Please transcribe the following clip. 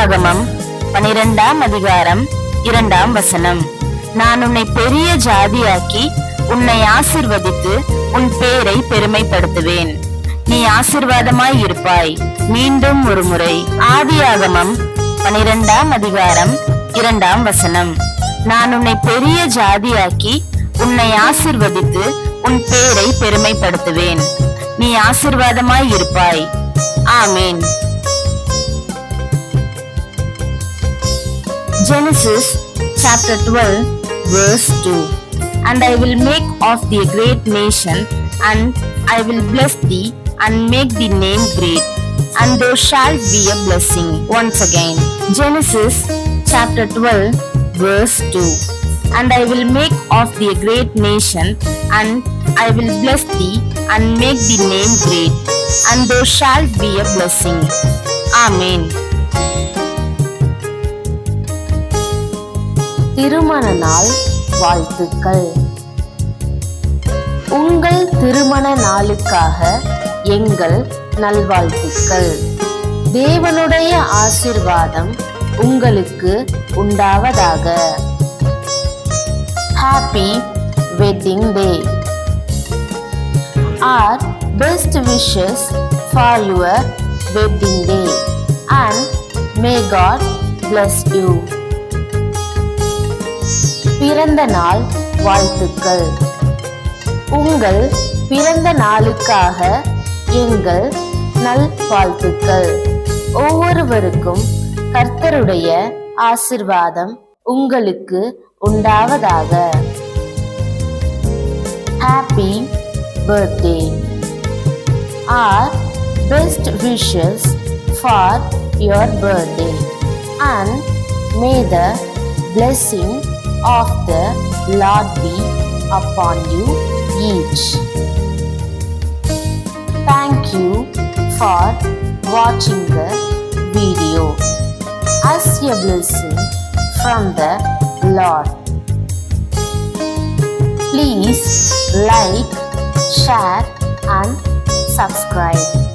ஆதியாகமம் 12ஆம் அதிகாரம் 2ஆம் வசனம். நான் உன்னை பெரிய ஜாதியாக்கி உன்னை ஆசிர்வதித்து உன் பேரை பெருமைப்படுத்துவேன். நீ ஆசீர்வாதமாய் இருப்பாய். மீண்டும் ஒரு முறை ஆதியாகமம் 12ஆம் அதிகாரம் 2ஆம் வசனம். நான் உன்னை பெரிய ஜாதியாக்கி உன்னை ஆசிர்வதித்து உன் பேரை பெருமைப்படுத்துவேன். நீ ஆசீர்வாதமாய் இருப்பாய். ஆமேன். Genesis chapter 12 verse 2. And I will make of thee a great nation, and I will bless thee and make thee name great, and thou shalt be a blessing. Once again, Genesis chapter 12 verse 2. And I will make of thee a great nation, and I will bless thee and make thee name great, and thou shalt be a blessing. Amen. திருமண நாள் வாழ்த்துக்கள். உங்கள் திருமண நாளுக்காக எங்கள் நல்வாழ்த்துக்கள். தேவனுடைய ஆசீர்வாதம் உங்களுக்கு உண்டாவதாக. Happy wedding day. Our best wishes for your wedding day, and may God bless you. பிறந்த நாள் வாழ்த்துக்கள். உங்கள் பிறந்த நாளுக்காக எங்கள் நல்வாழ்த்துக்கள். ஒவ்வொருவருக்கும் கர்த்தருடைய ஆசீர்வாதம் உங்களுக்கு உண்டாவதாக. Happy birthday. Our best wishes for your birthday, and may the blessing of the Lord be upon you each. Thank you for watching the video. As a blessing from the Lord. Please like, share and subscribe.